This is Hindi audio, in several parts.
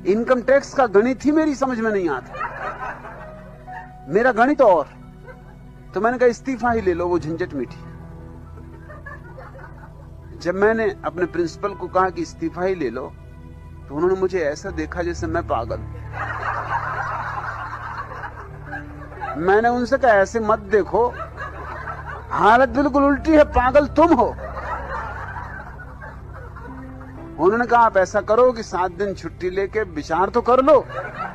इनकम टैक्स का गणित ही मेरी समझ में नहीं आता, मेरा गणित और। तो मैंने कहा इस्तीफा ही ले लो, वो झंझट मीठी। जब मैंने अपने प्रिंसिपल को कहा कि इस्तीफा ही ले लो, तो उन्होंने मुझे ऐसा देखा जैसे मैं पागल। मैंने उनसे कहा ऐसे मत देखो, हालत बिल्कुल उल्टी है, पागल तुम हो। उन्होंने कहा आप ऐसा करो कि 7 दिन छुट्टी लेके विचार तो कर लो,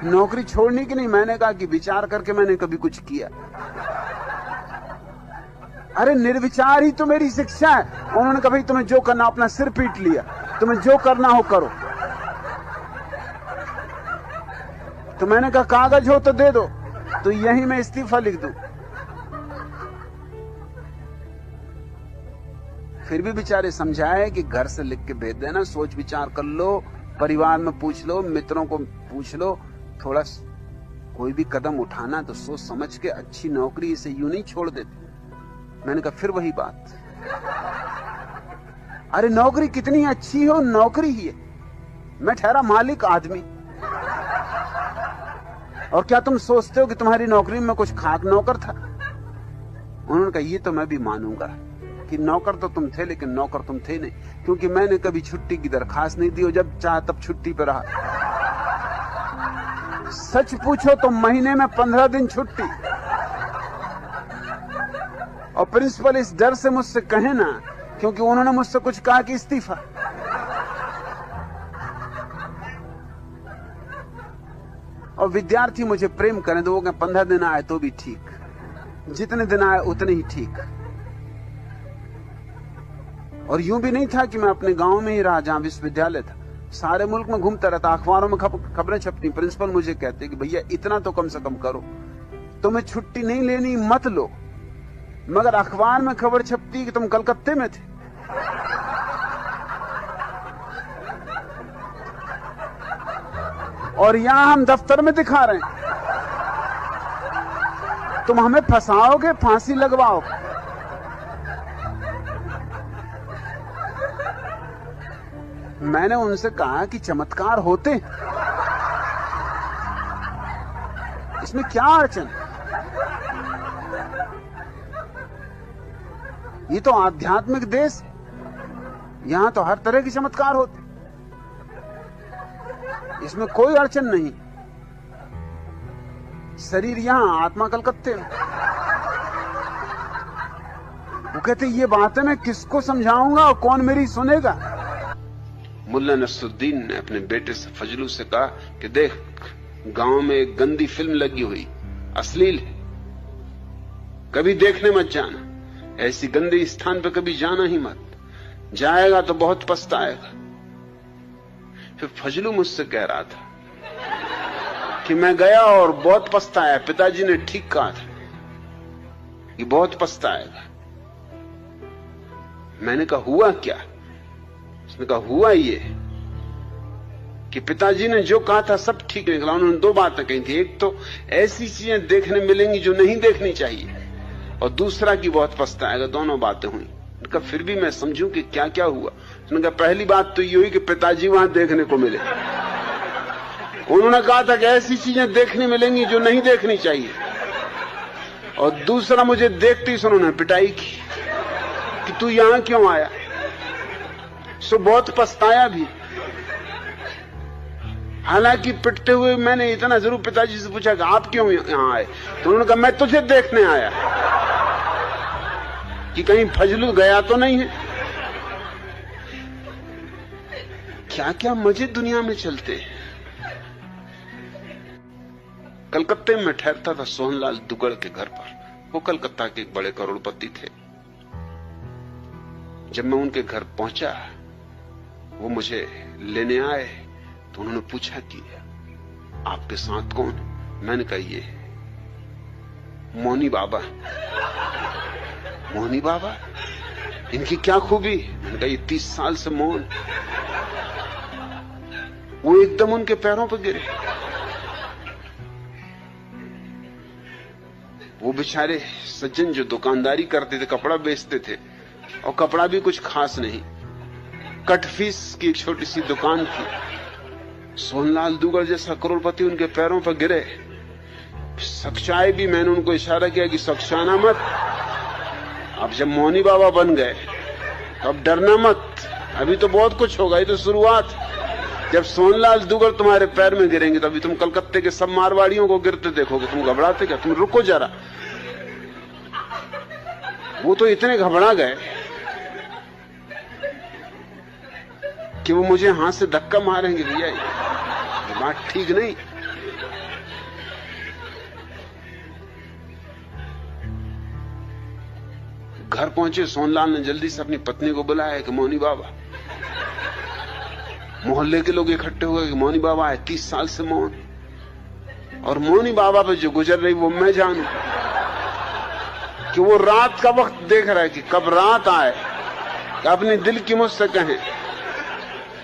नौकरी छोड़ने की नहीं। मैंने कहा कि विचार करके मैंने कभी कुछ किया? अरे निर्विचार ही तो मेरी शिक्षा है। उन्होंने कहा भाई तुम्हें जो करना, अपना सिर पीट लिया, तुम्हें जो करना हो करो। तो मैंने कहा कागज हो तो दे दो, तो यही मैं इस्तीफा लिख दूं। फिर भी बेचारे समझाए कि घर से लिख के भेज देना, सोच विचार कर लो, परिवार में पूछ लो, मित्रों को पूछ लो, थोड़ा कोई भी कदम उठाना तो सोच समझ के, अच्छी नौकरी इसे यूं नहीं छोड़ देते। मैंने कहा फिर वही बात, अरे नौकरी कितनी अच्छी हो, नौकरी ही है। मैं ठहरा मालिक आदमी, और क्या तुम सोचते हो कि तुम्हारी नौकरी में कुछ खाक नौकर था? उन्होंने कहा ये तो मैं भी मानूंगा कि नौकर तो तुम थे, लेकिन नौकर तुम थे नहीं, क्योंकि मैंने कभी छुट्टी की दरखास्त नहीं दी और जब चाहा तब छुट्टी पर रहा। सच पूछो तो महीने में 15 दिन छुट्टी। और प्रिंसिपल इस डर से मुझसे कहे ना, क्योंकि उन्होंने मुझसे कुछ कहा कि इस्तीफा। और विद्यार्थी मुझे प्रेम करें तो वो कहें 15 दिन आए तो भी ठीक, जितने दिन आए उतने ही ठीक। और यूं भी नहीं था कि मैं अपने गांव में ही रहा जहां विश्वविद्यालय था, सारे मुल्क में घूमता रहता, अखबारों में खबरें छपती। प्रिंसिपल मुझे कहते कि भैया इतना तो कम से कम करो, तुम्हें छुट्टी नहीं लेनी मत लो, मगर अखबार में खबर छपती कि तुम कलकत्ते में थे। और यहां हम दफ्तर में दिखा रहे हैं, तुम हमें फंसाओगे, फांसी लगवाओगे। मैंने उनसे कहा कि चमत्कार होते हैं, इसमें क्या अड़चन? ये तो आध्यात्मिक देश है, यहां तो हर तरह के चमत्कार होते, इसमें कोई अड़चन नहीं। शरीर यहां, आत्मा कलकत्ते में। वो कहते ये बातें मैं किसको समझाऊंगा और कौन मेरी सुनेगा? मुल्ला नसरुद्दीन ने अपने बेटे से फजलू से कहा कि देख, गांव में एक गंदी फिल्म लगी हुई, अश्लील है, कभी देखने मत जाना, ऐसी गंदी स्थान पर कभी जाना ही मत, जाएगा तो बहुत पछताएगा। फिर फजलू मुझसे कह रहा था कि मैं गया और बहुत पछताया, पिताजी ने ठीक कहा था कि बहुत पछताएगा। मैंने कहा हुआ क्या? उसने कहा हुआ ये कि पिताजी ने जो कहा था सब ठीक निकला। उन्होंने 2 बातें कही थी, एक तो ऐसी चीजें देखने मिलेंगी जो नहीं देखनी चाहिए, और दूसरा कि बहुत पछताएगा। दोनों बातें हुई। उनका फिर भी मैं समझूं कि क्या क्या हुआ। उसने कहा पहली बात तो ये हुई कि पिताजी वहां देखने को मिले। उन्होंने कहा था कि ऐसी चीजें देखने मिलेंगी जो नहीं देखनी चाहिए, और दूसरा मुझे देखते ही उन्होंने पिटाई की कि तू यहां क्यों आया। सो बहुत पछताया भी। हालांकि पिटते हुए मैंने इतना जरूर पिताजी से पूछा कि आप क्यों यहां आए, तो उन्होंने कहा मैं तुझे देखने आया कि कहीं फजलू गया तो नहीं है। क्या क्या मजे दुनिया में चलते हैं। कलकत्ते में ठहरता था सोहनलाल दुगड़ के घर पर। वो कलकत्ता के एक बड़े करोड़पति थे। जब मैं उनके घर पहुंचा, वो मुझे लेने आए, तो उन्होंने पूछा कि आपके साथ कौन है? मैंने कहा ये मोहनी बाबा। मोहनी बाबा, इनकी क्या खूबी? मैंने कहा ये 30 साल से मौन। वो एकदम उनके पैरों पर गिरे। वो बेचारे सज्जन जो दुकानदारी करते थे, कपड़ा बेचते थे, और कपड़ा भी कुछ खास नहीं, कट फीस की एक छोटी सी दुकान थी, सोहनलाल दुगर जैसा करोड़पति उनके पैरों पर गिरे, सख्चाए भी। मैंने उनको इशारा किया कि सख्चाना मत। अब जब मौनी बाबा बन गए तो अब डरना मत, अभी तो बहुत कुछ होगा, ये तो शुरुआत। जब सोहनलाल दुगर तुम्हारे पैर में गिरेंगे तभी तुम कलकत्ते के सब मारवाड़ियों को गिरते देखोगे। तुम घबराते क्या? तुम रुको जरा। वो तो इतने घबरा गए कि वो मुझे हाथ से धक्का मारेंगे। भैया ये बात ठीक नहीं। घर पहुंचे सोहनलाल ने जल्दी से अपनी पत्नी को बुलाया कि मौनी बाबा। मोहल्ले के लोग इकट्ठे हो गए कि मौनी बाबा आए, 30 साल से मौन। और मौनी बाबा पे जो गुजर रही वो मैं जानू कि वो रात का वक्त देख रहा है कि कब रात आए, कि अपने दिल की मुझसे कहें।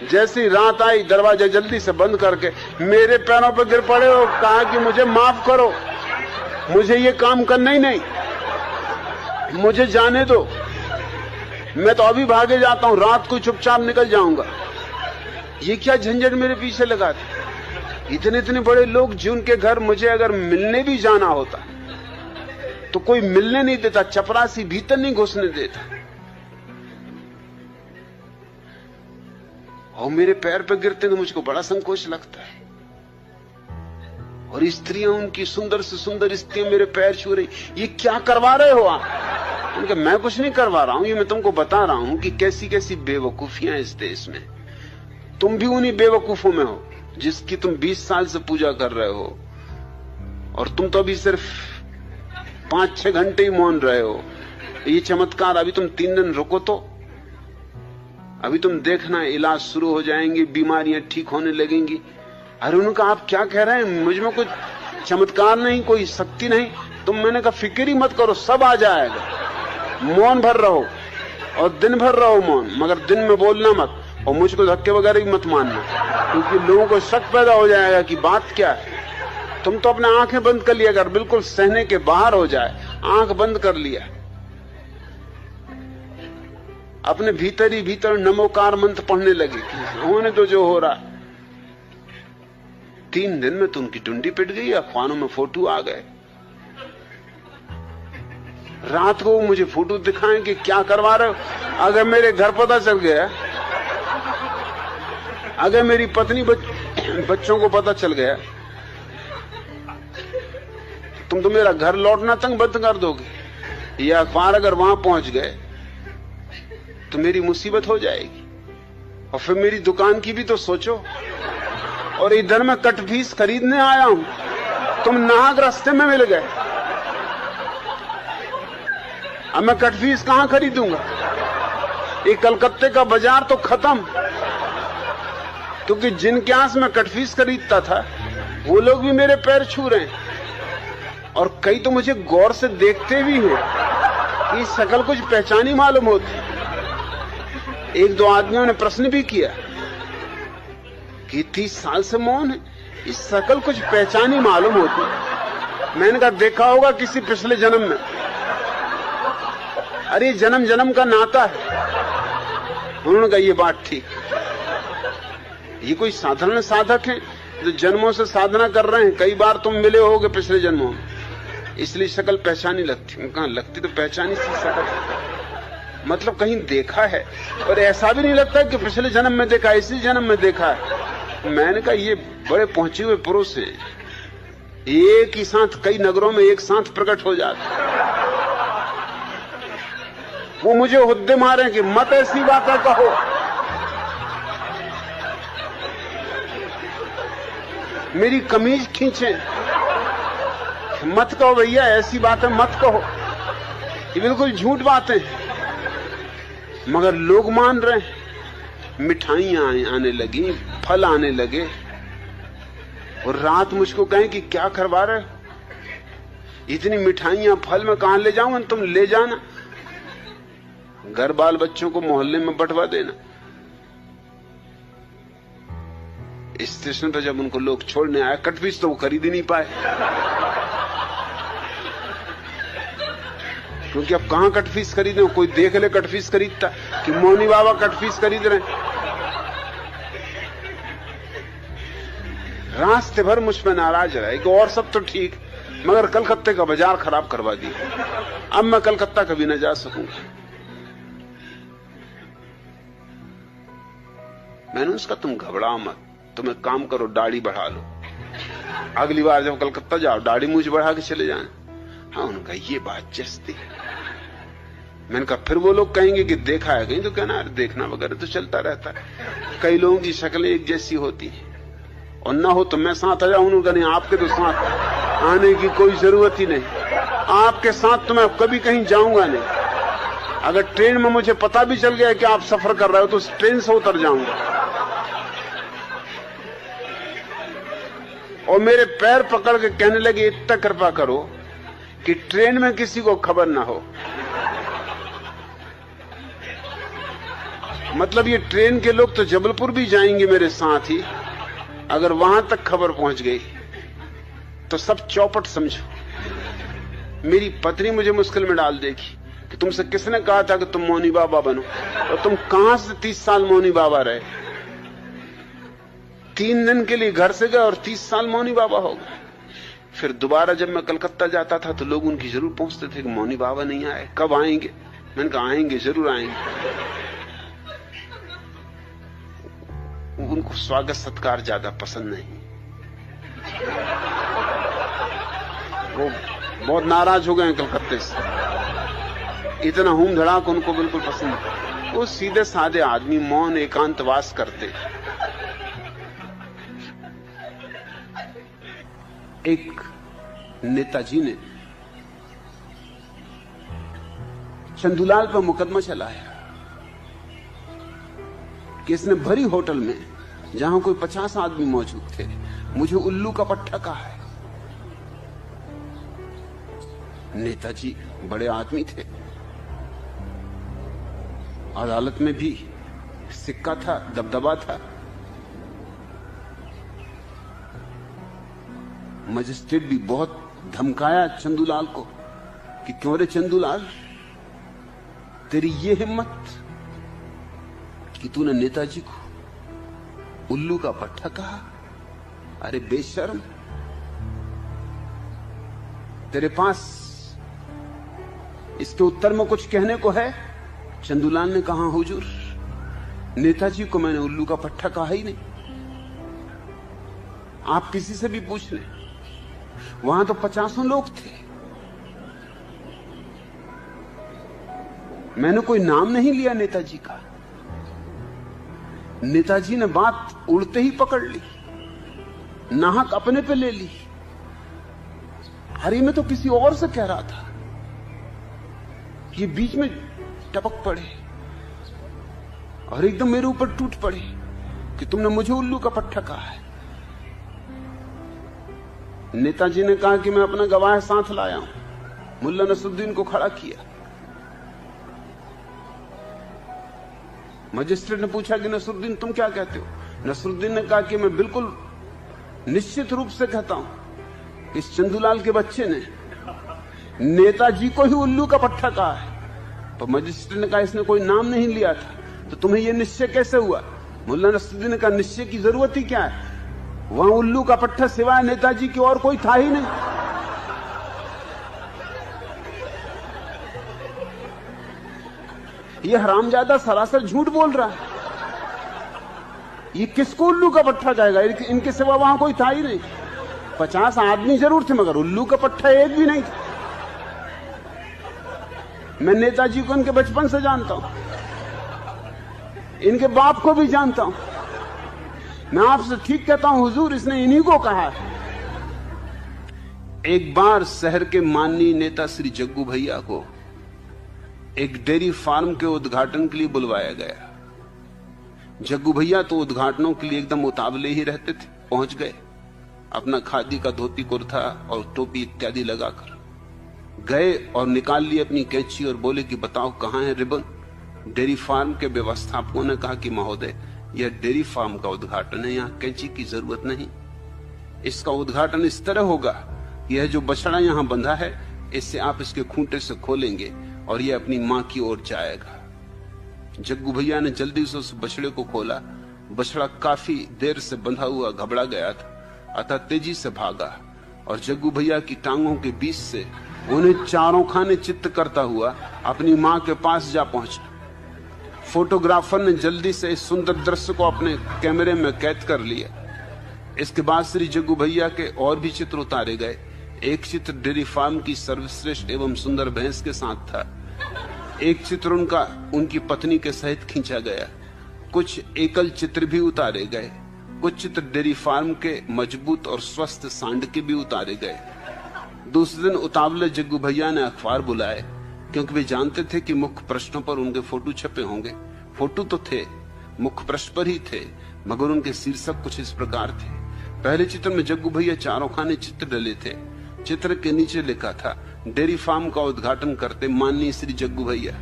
जैसी रात आई दरवाजा जल्दी से बंद करके मेरे पैरों पर गिर पड़े और कहा कि मुझे माफ करो, मुझे ये काम करना ही नहीं, मुझे जाने दो, मैं तो अभी भागे जाता हूं, रात को चुपचाप निकल जाऊंगा। ये क्या झंझट मेरे पीछे लगाते? इतने इतने बड़े लोग जिनके घर मुझे अगर मिलने भी जाना होता तो कोई मिलने नहीं देता, चपरासी भीतर नहीं घुसने देता, और मेरे पैर पे गिरते तो मुझको बड़ा संकोच लगता है। और स्त्रियां, उनकी सुंदर से सुंदर स्त्रियां मेरे पैर छू रही, ये क्या करवा रहे हो आप? उनका मैं कुछ नहीं करवा रहा हूं, ये मैं तुमको बता रहा हूं कि कैसी कैसी बेवकूफियां इस देश में। तुम भी उन्हीं बेवकूफों में हो जिसकी तुम 20 साल से पूजा कर रहे हो, और तुम तो अभी सिर्फ 5-6 घंटे ही मौन रहे हो। ये चमत्कार, अभी तुम 3 दिन रुको तो अभी तुम देखना इलाज शुरू हो जाएंगे, बीमारियां ठीक होने लगेंगी। अरे उन्होंने कहा आप क्या कह रहे हैं, मुझ में कुछ चमत्कार नहीं, कोई शक्ति नहीं। तुम, मैंने कहा फिक्र ही मत करो, सब आ जाएगा। मौन भर रहो और दिन भर रहो मौन, मगर दिन में बोलना मत, और मुझको धक्के वगैरह भी मत मानना, क्योंकि लोगों को शक पैदा हो जाएगा कि बात क्या है। तुम तो अपने आंखें बंद कर लिया, अगर बिल्कुल सहने के बाहर हो जाए, आंख बंद कर लिया, अपने भीतर ही भीतर नमोकार मंत्र पढ़ने लगे कि होने तो जो हो रहा। 3 दिन में तो उनकी टुंडी पिट गई, अखबारों में फोटो आ गए। रात को मुझे फोटो दिखाएं कि क्या करवा रहे हो। अगर मेरे घर पता चल गया, अगर मेरी पत्नी बच्चों को पता चल गया, तुम तो मेरा घर लौटना तक बंद कर दोगे। ये अखबार अगर वहां पहुंच गए तो मेरी मुसीबत हो जाएगी, और फिर मेरी दुकान की भी तो सोचो। और इधर मैं कटफीस खरीदने आया हूं, तुम नाहक रास्ते में मिल गए। अब मैं कटफीस कहां खरीदूंगा? ये कलकत्ते का बाजार तो खत्म, क्योंकि जिनके आस में कटफीस खरीदता था वो लोग भी मेरे पैर छू रहे हैं, और कई तो मुझे गौर से देखते भी हैं। ये शक्ल कुछ पहचानी मालूम होती। 1-2 आदमियों ने प्रश्न भी किया कि 30 साल से मौन है, इस शक्ल कुछ पहचानी मालूम होती। मैंने कहा देखा होगा किसी पिछले जन्म में। अरे जन्म जन्म का नाता है। उन्होंने कहा ये बात ठीक। ये कोई साधारण साधक है जो जन्मों से साधना कर रहे हैं, कई बार तुम मिले होगे पिछले जन्मों में, इसलिए शक्ल पहचानी लगती। कहा लगती तो पहचानी सी शक्ल, मतलब कहीं देखा है, और ऐसा भी नहीं लगता कि पिछले जन्म में देखा, इसी जन्म में देखा है। मैंने कहा ये बड़े पहुंचे हुए पुरुष हैं, एक ही साथ कई नगरों में एक साथ प्रकट हो जाते। वो मुझे हुद्दे मारे कि मत ऐसी बातें कहो। मेरी कमीज खींचे, मत कहो भैया, ऐसी बातें मत कहो, ये बिल्कुल झूठ बातें हैं। मगर लोग मान रहे हैं। मिठाइयां आने लगी, फल आने लगे, और रात मुझको कहें कि क्या करवा रहे हो, इतनी मिठाइयां फल में कहां ले जाऊंगा? तुम ले जाना, घर बाल बच्चों को मोहल्ले में बंटवा देना। स्टेशन पर जब उनको लोग छोड़ने आए, कटफीस तो वो खरीद ही नहीं पाए, क्योंकि अब कहां कटफीस खरीदे? कोई देख ले कटफीस खरीदता कि मौनी बाबा कटफीस खरीद रहे हैं। रास्ते भर मुझ पर नाराज रहे कि और सब तो ठीक, मगर कलकत्ते का बाजार खराब करवा दिया, अब मैं कलकत्ता कभी न जा सकूंगा। मैंने उसका तुम घबराओ मत, तुम एक काम करो, दाढ़ी बढ़ा लो, अगली बार जब कलकत्ता जाओ दाढ़ी मूछ बढ़ा के चले जाए। हाँ, उनका ये बात जस्ती है। मैंने कहा फिर वो लोग कहेंगे कि देखा है कहीं, तो कहना देखना वगैरह तो चलता रहता है, कई लोगों की शक्लें एक जैसी होती हैं, और ना हो तो मैं साथ आ जाऊं। उन्होंने कहा आपके तो साथ आने की कोई जरूरत ही नहीं, आपके साथ तो मैं कभी कहीं जाऊंगा नहीं। अगर ट्रेन में मुझे पता भी चल गया कि आप सफर कर रहे हो तो उस ट्रेन से उतर जाऊंगा, और मेरे पैर पकड़ के कहने लगे इतना कृपा करो कि ट्रेन में किसी को खबर ना हो। मतलब ये ट्रेन के लोग तो जबलपुर भी जाएंगे मेरे साथ ही, अगर वहां तक खबर पहुंच गई तो सब चौपट समझो। मेरी पत्नी मुझे मुश्किल में डाल देगी कि तुमसे किसने कहा था कि तुम मौनी बाबा बनो, और तुम कहां से 30 साल मौनी बाबा रहे। 3 दिन के लिए घर से गए और 30 साल मौनी बाबा हो गए। फिर दोबारा जब मैं कलकत्ता जाता था तो लोग उनकी जरूर पूछते थे कि मौनी बाबा नहीं आए, कब आएंगे। मैंने कहा आएंगे, जरूर आएंगे। उनको स्वागत सत्कार ज्यादा पसंद नहीं, वो बहुत नाराज हो गए कलकत्ते से, इतना हूम धड़ाक उनको बिल्कुल पसंद नहीं। वो सीधे साधे आदमी, मौन एकांतवास करते। एक नेताजी ने चंदूलाल पर मुकदमा चलाया कि इसने भरी होटल में, जहां कोई 50 आदमी मौजूद थे, मुझे उल्लू का पट्टा कहा है। नेताजी बड़े आदमी थे, अदालत में भी सिक्का था, दबदबा था। मजिस्ट्रेट भी बहुत धमकाया चंदूलाल को कि क्यों रे चंदूलाल, तेरी ये हिम्मत कि तूने नेताजी को उल्लू का पट्टा कहा। अरे बेशर्म, तेरे पास इसके उत्तर में कुछ कहने को है? चंदूलाल ने कहा हुजूर, नेताजी को मैंने उल्लू का पट्टा कहा ही नहीं। आप किसी से भी पूछ लें, वहां तो 50 लोग थे, मैंने कोई नाम नहीं लिया नेताजी का। नेताजी ने बात उड़ते ही पकड़ ली, नाहक अपने पे ले ली। अरे मैं तो किसी और से कह रहा था, ये बीच में टपक पड़े और एकदम मेरे ऊपर टूट पड़े कि तुमने मुझे उल्लू का पट्टा कहा है। नेताजी ने कहा कि मैं अपना गवाह साथ लाया हूं। मुल्ला नसरुद्दीन को खड़ा किया। मजिस्ट्रेट ने पूछा कि नसरुद्दीन तुम क्या कहते हो? नसरुद्दीन ने कहा कि मैं बिल्कुल निश्चित रूप से कहता हूं कि इस चंदूलाल के बच्चे ने नेताजी को ही उल्लू का पट्टा कहा है। तो मजिस्ट्रेट ने कहा इसने कोई नाम नहीं लिया था, तो तुम्हें यह निश्चय कैसे हुआ? मुल्ला नसरुद्दीन ने कहा निश्चय की जरूरत ही क्या है, वहां उल्लू का पट्टा सिवाय नेताजी की और कोई था ही नहीं। यह हरामजादा सरासर झूठ बोल रहा है। ये किसको उल्लू का पट्टा जाएगा? इनके सिवा वहां कोई था ही नहीं। 50 आदमी जरूर थे मगर उल्लू का पट्टा एक भी नहीं था। मैं नेताजी को इनके बचपन से जानता हूं, इनके बाप को भी जानता हूं। मैं आपसे ठीक कहता हूं हुजूर, इसने इन्हीं को कहा है। एक बार शहर के माननीय नेता श्री जग्गू भैया को एक डेयरी फार्म के उद्घाटन के लिए बुलवाया गया। जग्गू भैया तो उद्घाटनों के लिए एकदम उतावले ही रहते थे। पहुंच गए, अपना खादी का धोती कुर्ता और टोपी इत्यादि लगाकर गए और निकाल लिए अपनी कैंची और बोले कि बताओ कहां है रिबन? डेयरी फार्म के व्यवस्थापकों ने कहा कि महोदय, यह डेयरी फार्म का उद्घाटन है, यहां कैंची की जरूरत नहीं। इसका उद्घाटन इस तरह होगा, यह जो बछड़ा यहां बंधा है, इससे आप इसके खूंटे से खोलेंगे और यह अपनी मां की ओर जाएगा। जग्गू भैया ने जल्दी से उस बछड़े को खोला। बछड़ा काफी देर से बंधा हुआ घबरा गया था अतः तेजी से भागा और जग्गू भैया की टांगों के बीच से उन्हें चारों खाने चित्त करता हुआ अपनी मां के पास जा पहुंचा। फोटोग्राफर ने जल्दी से इस सुंदर दृश्य को अपने कैमरे में कैद कर लिया। इसके बाद श्री जग्गू भैया के और भी चित्र उतारे गए। एक चित्र डेयरी फार्म की सर्वश्रेष्ठ एवं सुंदर भैंस के साथ था। एक चित्र उनकी पत्नी के सहित खींचा गया। कुछ एकल चित्र भी उतारे गए। कुछ चित्र डेयरी फार्म के मजबूत और स्वस्थ सांड के भी उतारे गए। दूसरे दिन उतावले जग्गू भैया ने अखबार बुलाए, क्योंकि वे जानते थे कि मुख्य पृष्ठों पर उनके फोटो छपे होंगे। फोटो तो थे, मुख्य पृष्ठ पर ही थे, मगर उनके शीर्षक कुछ इस प्रकार थे। पहले चित्र में जग्गू भैया चारों खाने चित्र डले थे। चित्र के नीचे लिखा था, डेयरी फार्म का उद्घाटन करते माननीय श्री जग्गू भैया।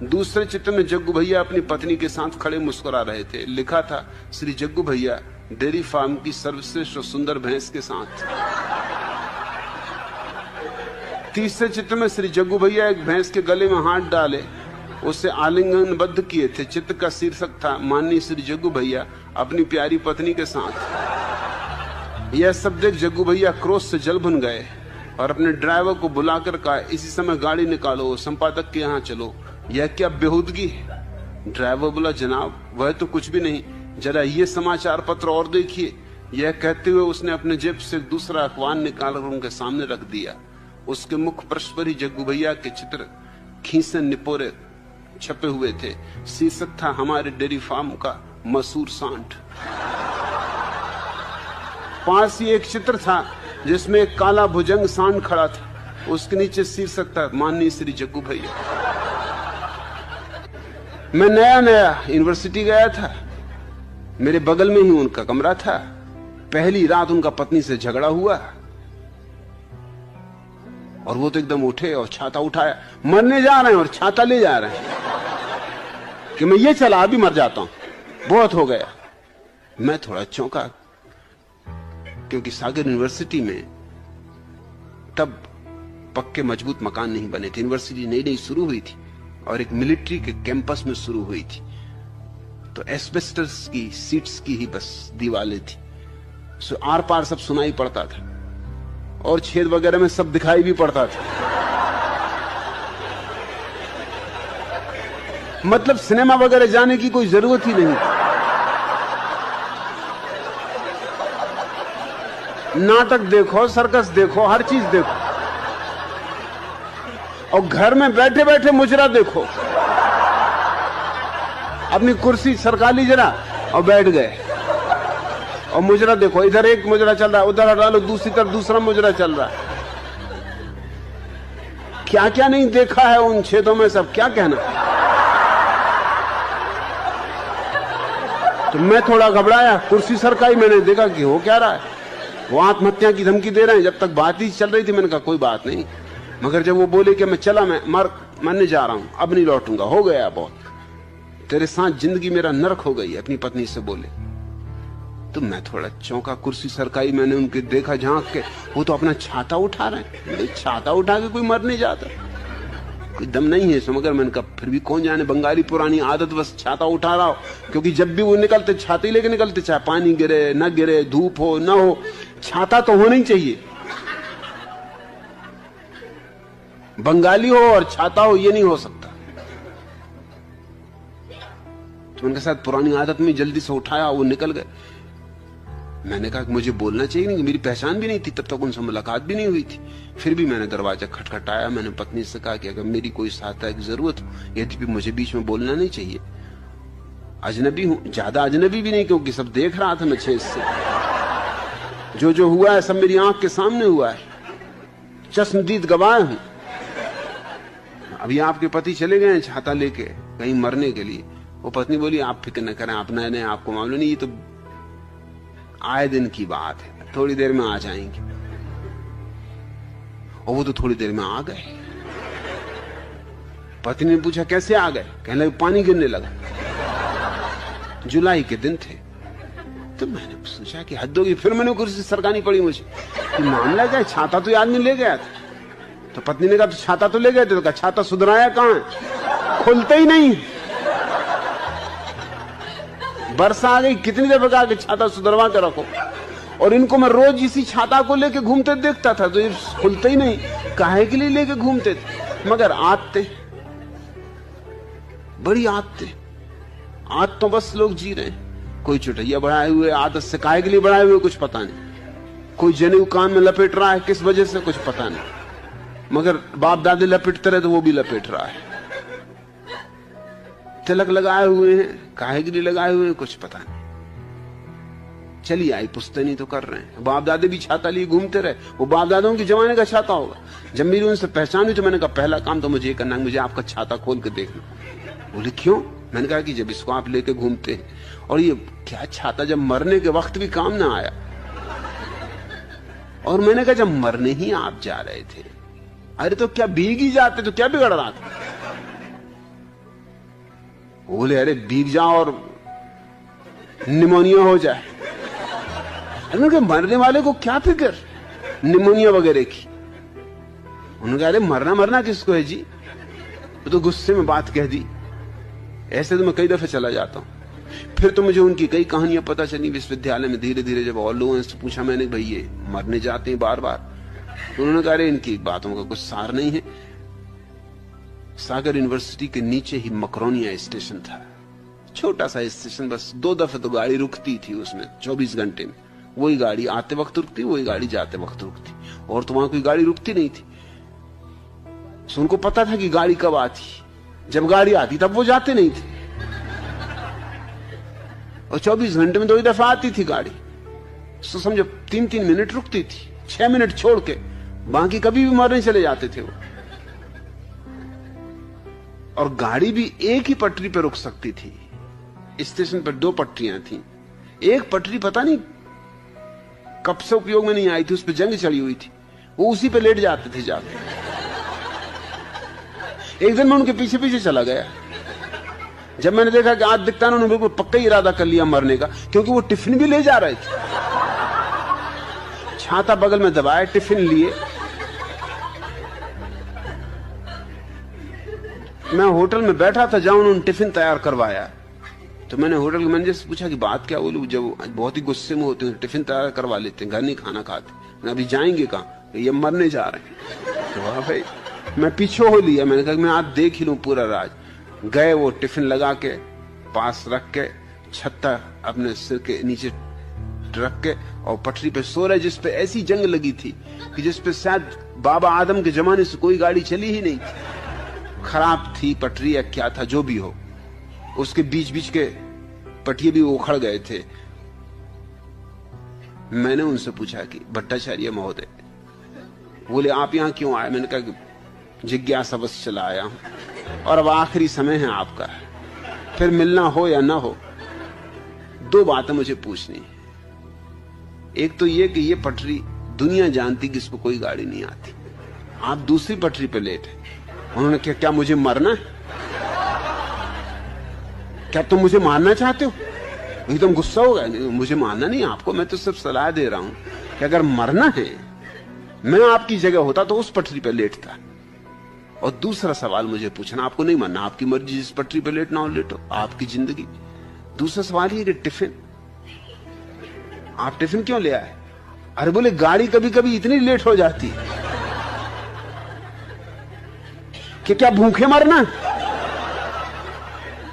दूसरे चित्र में जग्गू भैया अपनी पत्नी के साथ खड़े मुस्कुरा रहे थे। लिखा था, श्री जग्गू भैया डेयरी फार्म की सर्वश्रेष्ठ और सुंदर भैंस के साथ। तीसरे चित्र में श्री जग्गू भैया एक भैंस के गले में हाथ डाले उसे आलिंगनबद्ध किए थे। चित्र का शीर्षक था, माननीय श्री जग्गू भैया अपनी प्यारी पत्नी के साथ। यह सब देख जग्गू भैया क्रोध से जल भुन गए और अपने ड्राइवर को बुलाकर कहा, इसी समय गाड़ी निकालो, संपादक के यहाँ चलो। यह क्या बेहूदगी है? ड्राइवर बोला, जनाब वह तो कुछ भी नहीं, जरा ये समाचार पत्र और देखिए। यह कहते हुए उसने अपने जेब से दूसरा अखबार निकालकर उनके सामने रख दिया। उसके मुख पृष्ठ पर ही जग्गू भैया के चित्र खींचे निपोरे छपे हुए थे। शीर्षक था, हमारे डेयरी फार्म का मशहूर सांड। पास ही एक चित्र था जिसमें एक काला भुजंग सांड खड़ा था। उसके नीचे शीर्षक था, माननीय श्री जग्गू भैया। मैं नया यूनिवर्सिटी गया था। मेरे बगल में ही उनका कमरा था। पहली रात उनका पत्नी से झगड़ा हुआ और वो तो एकदम उठे और छाता उठाया, मरने जा रहे हैं और छाता ले जा रहे हैं कि मैं ये चला अभी मर जाता हूं, बहुत हो गया। मैं थोड़ा चौंका, क्योंकि सागर यूनिवर्सिटी में तब पक्के मजबूत मकान नहीं बने थे। यूनिवर्सिटी नई नई शुरू हुई थी और एक मिलिट्री के कैंपस में शुरू हुई थी, तो एस्बेस्टस की सीट्स की ही बस दीवारें थी। सो आर पार सब सुनाई पड़ता था और छेद वगैरह में सब दिखाई भी पड़ता था। मतलब सिनेमा वगैरह जाने की कोई जरूरत ही नहीं। नाटक देखो, सर्कस देखो, हर चीज देखो, और घर में बैठे बैठे मुजरा देखो। अपनी कुर्सी सरका ली जरा और बैठ गए और मुजरा देखो। इधर एक मुजरा चल रहा है, उधर डालो, दूसरी तरफ दूसरा मुजरा चल रहा है। क्या क्या नहीं देखा है उन छेदों में, सब क्या कहना। तो मैं थोड़ा घबराया, कुर्सी सरकाई, मैंने देखा कि हो क्या रहा है। वो आत्महत्या की धमकी दे रहे हैं। जब तक बात ही चल रही थी मैंने कहा कोई बात नहीं, मगर जब वो बोले कि मैं चला, मैं मरने जा रहा हूं, अब नहीं लौटूंगा, हो गया बहुत, तेरे साथ जिंदगी मेरा नरक हो गई, अपनी पत्नी से बोले। तो मैं थोड़ा चौंका, कुर्सी सरकाई, मैंने उनके देखा झांक के, वो तो अपना छाता उठा रहे हैं। छाता उठा के कोई मर नहीं जाता, कोई दम नहीं है इसमें। मगर मैंने कहा फिर भी कौन जाने, बंगाली पुरानी आदत, बस छाता उठा रहा हो, क्योंकि जब भी वो निकलते छाते लेके निकलते, चाहे पानी गिरे न गिरे, धूप हो न हो, छाता तो होना ही चाहिए। बंगाली हो और छाता हो, ये नहीं हो सकता। तो उनके साथ पुरानी आदत में जल्दी से उठाया, वो निकल गए। मैंने कहा कि मुझे बोलना चाहिए नहीं, मेरी पहचान भी नहीं थी, तब तक उनसे मुलाकात भी नहीं हुई थी। फिर भी मैंने दरवाजा खटखटाया। मैंने पत्नी से कहा कि अगर मेरी कोई सहायता की जरूरत हो, यदि मुझे बीच में बोलना नहीं चाहिए। अजनबी हूं, ज्यादा अजनबी भी नहीं, क्योंकि सब देख रहा था मैं छेद से। जो हुआ है सब मेरी आंख के सामने हुआ है, चश्मदीद गवाह हूं। अभी आपके पति चले गए छाता लेके कहीं मरने के लिए। वो पत्नी बोली, आप फिक्र न करें, आप नए आपको मालूम नहीं, ये तो आए दिन की बात है, थोड़ी देर में आ जाएंगे। और वो तो थोड़ी देर में आ गए। पत्नी ने पूछा कैसे आ गए? कहने लगे पानी गिरने लगा। जुलाई के दिन थे। तो मैंने सोचा कि हद होगी, फिर मैंने कुर्सी सरकानी पड़ी मुझे कि मामला क्या है, छाता तो आदमी ले गया था। तो पत्नी ने कहा तो छाता तो ले गए थे। तो कहा छाता सुधराया कहां है, खुलते ही नहीं। वर्षा आ गई, कितनी देर कहा कि छाता सुधरवा के रखो, और इनको मैं रोज इसी छाता को लेके घूमते देखता था, तो ये खुलते ही नहीं, काहे के लिए लेके घूमते थे? मगर आदतें, बड़ी आदतें, आदतों बस लोग जी रहे हैं। कोई चुटैया बढ़ाए हुए आदत से काहे के लिए बढ़ाए हुए कुछ पता नहीं, कोई जनेऊ कान में लपेट रहा है किस वजह से कुछ पता नहीं, मगर बाप दादे लपेटते रहे तो वो भी लपेट रहा है। तिलक लगाए हुए हैं, काहे के लिए लगाए हुए हैं कुछ पता नहीं। चली आई पुश्तैनी तो कर रहे हैं, बाप दादे भी छाता लिए घूमते रहे, वो बाप दादों के जमाने का छाता होगा। जब मेरी उनसे पहचान हुई तो मैंने कहा पहला काम तो मुझे करना है, मुझे आपका छाता खोल के देखना। बोले क्यों? मैंने कहा कि जब इसको आप लेके घूमते हैं, और ये क्या छाता जब मरने के वक्त भी काम ना आया। और मैंने कहा जब मरने ही आप जा रहे थे, अरे तो क्या भीग ही जाते तो क्या बिगड़ रहा था? बोले अरे भीग जाओ और निमोनिया हो जाए। मैंने कहा मरने वाले को क्या फिक्र निमोनिया वगैरह की? उन्होंने कहा अरे मरना मरना किसको है जी, तो गुस्से में बात कह दी। ऐसे तो मैं कई दफे चला जाता हूं। फिर तो मुझे उनकी कई कहानियां पता चली विश्वविद्यालय में। धीरे धीरे जब और लोगों से पूछा मैंने, भाई ये मरने जाते हैं बार बार, तो उन्होंने कहा अरे इनकी बातों का कुछ सार नहीं है। सागर यूनिवर्सिटी के नीचे ही मकरोनिया स्टेशन था, छोटा सा स्टेशन, बस 2 दफे तो गाड़ी रुकती थी उसमें 24 घंटे में। वही गाड़ी आते वक्त रुकती, वही गाड़ी जाते वक्त रुकती, और तो वहां कोई गाड़ी रुकती नहीं थी। तो उनको पता था कि गाड़ी कब आती, जब गाड़ी आती तब वो जाते नहीं थे। और 24 घंटे में 2 ही दफा आती थी गाड़ी, तो समझो 3-3 मिनट रुकती थी, 6 मिनट छोड़ के, बाकी कभी भी मरने चले जाते थे वो। और गाड़ी भी एक ही पटरी पर रुक सकती थी। स्टेशन पर 2 पटरियां थी, एक पटरी पता नहीं कब से उपयोग में नहीं आई थी, उस पर जंग चढ़ी हुई थी, वो उसी पे लेट जाते थे जाके। एक दिन मैं उनके पीछे पीछे चला गया, जब मैंने देखा कि आज दिखता ना, उन्होंने बिल्कुल पक्का इरादा कर लिया मरने का, क्योंकि वो टिफिन भी ले जा रहे थे। छाता बगल में दबाए, टिफिन लिए। मैं होटल में बैठा था जहां उन्होंने टिफिन तैयार करवाया, तो मैंने होटल के मैनेजर से पूछा कि बात क्या बोलूं, जब बहुत ही गुस्से में होते हैं टिफिन तैयार करवा लेते हैं, घर नहीं खाना खाते। अभी जाएंगे कहां? ये मरने जा रहे हैं। तो वाह भाई, मैं पीछे हो लिया। मैंने कहा मैं आज देख ही लूं पूरा राज। गए, वो टिफिन लगा के पास रख के, छत्ता अपने सिर के नीचे रख के, और पटरी पे सो रहे, जिसपे ऐसी जंग लगी थी कि जिसपे शायद बाबा आदम के जमाने से कोई गाड़ी चली ही नहीं थी। खराब थी पटरी या क्या था, जो भी हो, उसके बीच बीच के पटिए भी उखड़ गए थे। मैंने उनसे पूछा कि भट्टाचार्य महोदय, बोले आप यहां क्यों आए? मैंने कहा कि जिज्ञासावश चला आया हूं, और अब आखिरी समय है आपका, फिर मिलना हो या ना हो, 2 बातें मुझे पूछनी है। एक तो ये कि ये पटरी दुनिया जानती कि इस पर कोई गाड़ी नहीं आती, आप दूसरी पटरी पे लेट है। उन्होंने क्या मुझे मरना है? क्या तुम मुझे मारना चाहते हो? एकदम गुस्सा हो गया। नहीं, मुझे मारना नहीं आपको, मैं तो सिर्फ सलाह दे रहा हूं कि अगर मरना है, मैं आपकी जगह होता तो उस पटरी पे लेटता। और दूसरा सवाल मुझे पूछना, आपको नहीं मरना, आपकी मर्जी, जिस पटरी पे लेटना हो लेटो, आपकी जिंदगी। दूसरा सवाल ये कि टिफिन, आप टिफिन क्यों ले आए? अरे बोले गाड़ी कभी कभी इतनी लेट हो जाती है कि क्या भूखे मरना?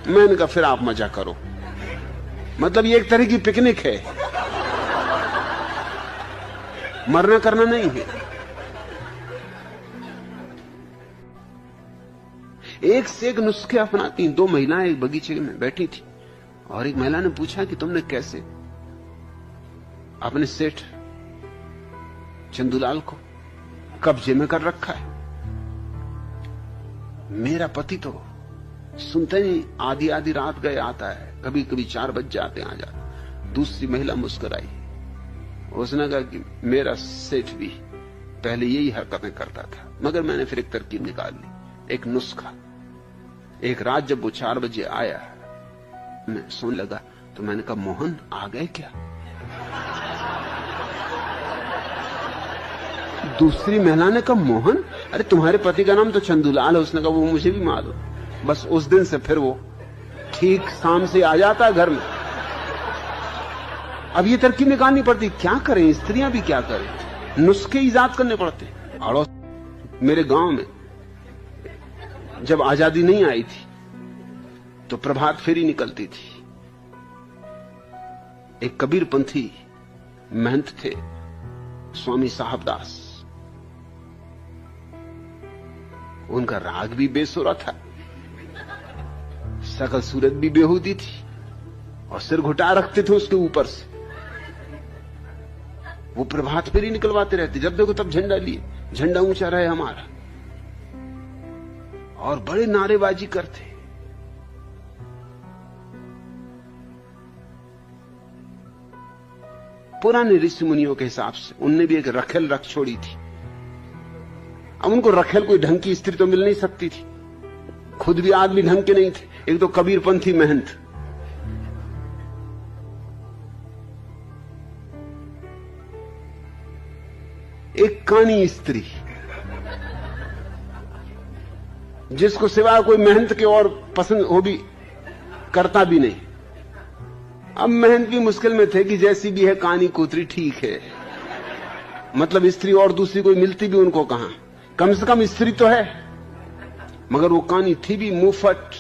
मैंने कहा फिर आप मजा करो, मतलब ये एक तरह की पिकनिक है, मरना करना नहीं है। एक से एक नुस्खे अपनाती। 2 महिलाएं एक बगीचे में बैठी थी, और एक महिला ने पूछा कि तुमने कैसे अपने सेठ चंदूलाल को कब्जे में कर रखा है? मेरा पति तो सुनते नहीं आधी आधी रात गए आता है, कभी कभी 4 बज जाते आ जाते। दूसरी महिला मुस्कुराई, उसने कहा कि मेरा सेठ भी पहले यही हरकतें करता था, मगर मैंने फिर एक तरकीब निकाल ली, एक नुस्खा। एक रात जब वो 4 बजे आया, मैं सोने लगा, तो मैंने कहा मोहन आ गए क्या? दूसरी महिला ने कहा मोहन? अरे तुम्हारे पति का नाम तो चंदूलाल है। उसने कहा वो मुझे भी मालूम। बस उस दिन से फिर वो ठीक शाम से आ जाता घर में। अब ये तरकीब निकालनी पड़ती, क्या करें, स्त्रियां भी क्या करें, नुस्खे ईजाद करने पड़ते। अड़ोस मेरे गांव में जब आजादी नहीं आई थी तो प्रभात फेरी निकलती थी। एक कबीरपंथी महंत थे स्वामी साहबदास, उनका राग भी बेसुरा था, शकल सूरत भी बेहूदी थी और सिर घुटा रखते थे उसके ऊपर से। वो प्रभात फेरी निकलवाते रहते, जब देखो तब झंडा लिए, झंडा ऊंचा रहे हमारा, और बड़े नारेबाजी करते। पुराने ऋषि मुनियों के हिसाब से उनने भी एक रखेल रख छोड़ी थी। अब उनको रखेल कोई ढंग की स्त्री तो मिल नहीं सकती थी, खुद भी आदमी ढंग के नहीं थे, एक तो कबीरपंथी महंत। एक कानी स्त्री जिसको सिवाय कोई मेहनत के और पसंद हो भी करता भी नहीं। अब मेहनत भी मुश्किल में थे कि जैसी भी है कानी कुतरी ठीक है, मतलब स्त्री और दूसरी कोई मिलती भी उनको कहां, कम से कम स्त्री तो है। मगर वो कानी थी भी मुंहफट,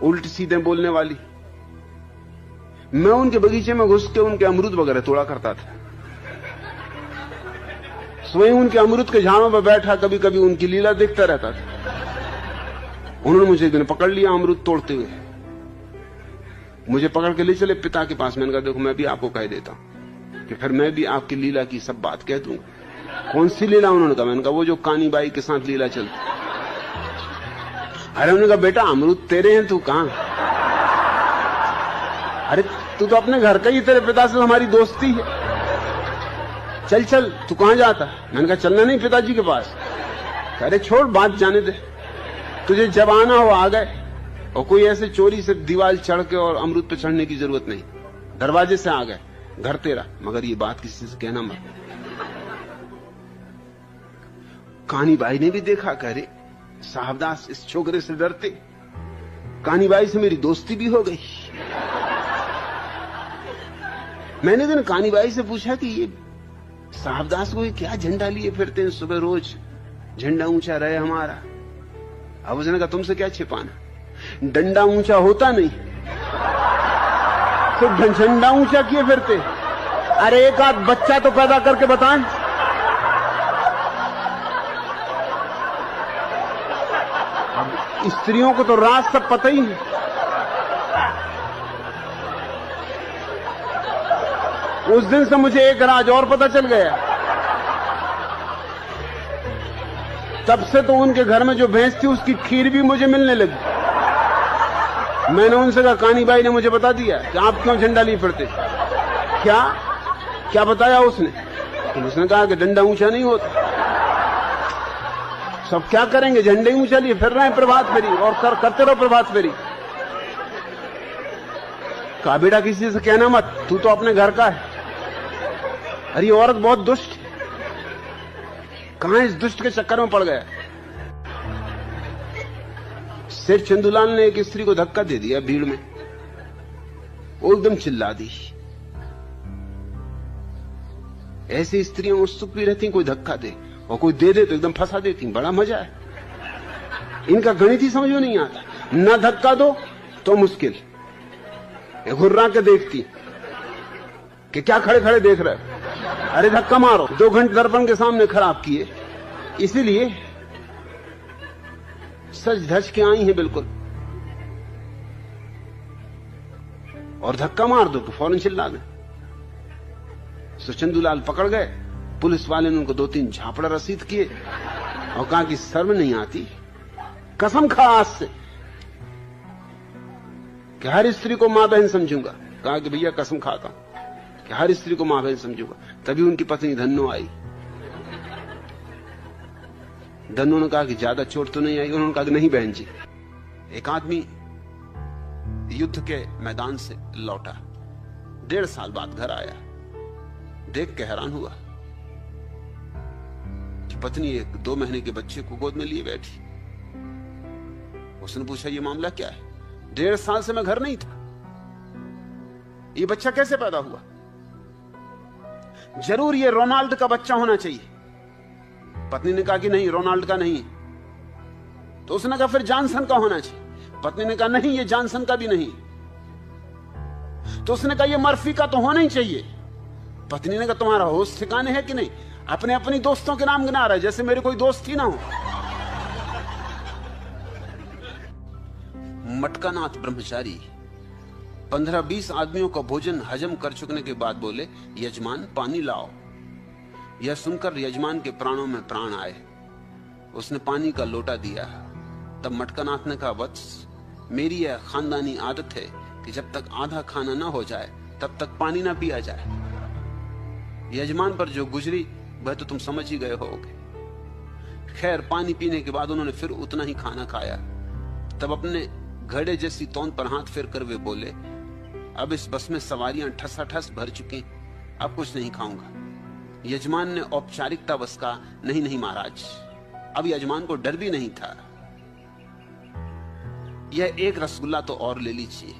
उल्ट सीधे बोलने वाली। मैं उनके बगीचे में घुस के उनके अमरूद वगैरह तोड़ा करता था, स्वयं उनके अमरूद के झाड़ों पर बैठा कभी कभी उनकी लीला देखता रहता था। उन्होंने मुझे एक दिन पकड़ लिया अमरूद तोड़ते हुए, मुझे पकड़ के ले चले पिता के पास। मैंने कहा देखो मैं भी आपको कह देता हूं कि फिर मैं भी आपकी लीला की सब बात कह दूंगा। कौन सी लीला? उन्होंने कहा, मैंने कहा वो जो कानी बाई के साथ लीला चलती। अरे उन्होंने कहा बेटा अमरूद तेरे हैं, तू कहां? अरे तू तो अपने घर का ही, तेरे पिता से हमारी दोस्ती है, चल चल। तू कहां जाता? मैंने कहा चलना नहीं पिताजी के पास। अरे छोड़ बात, जाने दे, तुझे जब आना हो आ गए। और कोई ऐसे चोरी से दीवार चढ़ के और अमरूद पे चढ़ने की जरूरत नहीं, दरवाजे से आ गए, घर तेरा, मगर ये बात किसी से कहना मत। कानीबाई ने भी देखा, कह रहे साहबदास इस छोकरे से डरते, कानीबाई से मेरी दोस्ती भी हो गई। मैंने दिन कानीबाई से पूछा कि ये साहबदास को क्या झंडा लिए फिरते हैं सुबह रोज, झंडा ऊंचा रहे हमारा। अब उसने कहा तुमसे क्या छिपाना, डंडा ऊंचा होता नहीं तो झंडा ऊंचा किए फिरते। अरे एक आध बच्चा तो पैदा करके बताएं। अब स्त्रियों को तो राज सब पता ही है। उस दिन से मुझे एक राज और पता चल गया। तब से तो उनके घर में जो भैंस थी उसकी खीर भी मुझे मिलने लगी। मैंने उनसे कहा कानीबाई ने मुझे बता दिया कि आप क्यों झंडा लिए फिरते। क्या क्या बताया उसने? तो उसने कहा कि डंडा ऊंचा नहीं होता। सब क्या करेंगे, झंडे ऊंचा लिए फिर रहे हैं प्रभात फेरी, और करते रहो प्रभात फेरी। कहा बेटा किसी से कहना मत, तू तो अपने घर का है। अरे ये औरत बहुत दुष्ट है, कहां इस दुष्ट के चक्कर में पड़ गया। सेठ चंदूलाल ने एक स्त्री को धक्का दे दिया भीड़ में, वो एकदम चिल्ला दी। ऐसी स्त्रियां उत्सुक भी रहती, कोई धक्का दे और कोई दे दे तो एकदम फंसा देती, बड़ा मजा है। इनका गणित ही समझ में नहीं आता, ना धक्का दो तो मुश्किल, घुर्रा के देखती कि क्या खड़े खड़े देख रहे हो, अरे धक्का मारो। 2 घंटे दर्पण के सामने खराब किए, इसीलिए सज धज के आई हैं बिल्कुल, और धक्का मार दो तो फौरन चिल्ला दें। तो चंदूलाल पकड़ गए, पुलिस वाले ने उनको 2-3 झापड़ा रसीद किए और कहा कि शर्म नहीं आती, कसम खा आज से कि हर स्त्री को मां बहन समझूंगा। कहा कि भैया कसम खाता हूं कि हर स्त्री को मां बहन समझूंगा। तभी उनकी पत्नी धन्नो आई। धन्नो ने कहा कि ज्यादा चोट तो नहीं आई? उन्होंने कहा कि नहीं बहन जी। एक आदमी युद्ध के मैदान से लौटा, 1.5 साल बाद घर आया, देख के हैरान हुआ कि पत्नी एक 2 महीने के बच्चे को गोद में लिए बैठी। उसने पूछा ये मामला क्या है? 1.5 साल से मैं घर नहीं था, ये बच्चा कैसे पैदा हुआ? जरूर ये रोनाल्ड का बच्चा होना चाहिए। पत्नी ने कहा कि नहीं, रोनाल्ड का नहीं। तो उसने कहा फिर जॉनसन का होना चाहिए। पत्नी ने कहा नहीं, ये जॉनसन का भी नहीं। तो उसने कहा ये मर्फी का तो होना ही चाहिए। पत्नी ने कहा तुम्हारा होश ठिकाने है कि नहीं? अपने अपनी दोस्तों के नाम गिना रहा है जैसे मेरे कोई दोस्त ही ना हो। मटकानाथ ब्रह्मचारी 15-20 आदमियों का भोजन हजम कर चुकने के बाद बोले, यजमान पानी लाओ। यह सुनकर यजमान के प्राणों में प्राण आए। उसने पानी का लोटा दिया। तब मटकानाथ ने कहा, वत्स, मेरी यह खानदानी आदत है कि जब तक आधा खाना ना हो जाए तब तक पानी ना पिया जाए। यजमान पर जो गुजरी वह तो तुम समझ ही गए होगे। खैर, पानी पीने के बाद उन्होंने फिर उतना ही खाना खाया। तब अपने घड़े जैसी तौन पर हाथ फेर कर वे बोले, अब इस बस में सवारियां ठसाठस भर चुकी, अब कुछ नहीं खाऊंगा। यजमान ने औपचारिकता बस का, नहीं नहीं महाराज। अब यजमान को डर भी नहीं था। यह एक रसगुल्ला तो और ले लीजिए।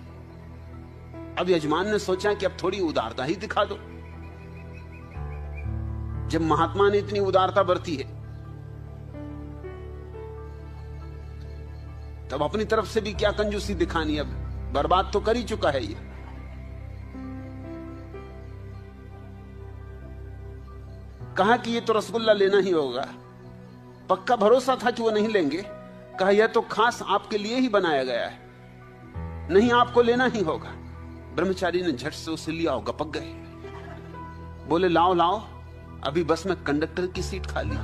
अब यजमान ने सोचा कि अब थोड़ी उदारता ही दिखा दो। जब महात्मा ने इतनी उदारता बरती है तब अपनी तरफ से भी क्या कंजूसी दिखानी। अब बर्बाद तो कर ही चुका है ये। कहा कि ये तो रसगुल्ला लेना ही होगा। पक्का भरोसा था कि वो नहीं लेंगे। कहा यह तो खास आपके लिए ही बनाया गया है, नहीं आपको लेना ही होगा। ब्रह्मचारी ने झट से उसे लिया और गपक गए। बोले, लाओ लाओ, अभी बस में कंडक्टर की सीट खाली।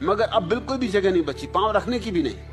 मगर अब बिल्कुल भी जगह नहीं बची, पांव रखने की भी नहीं।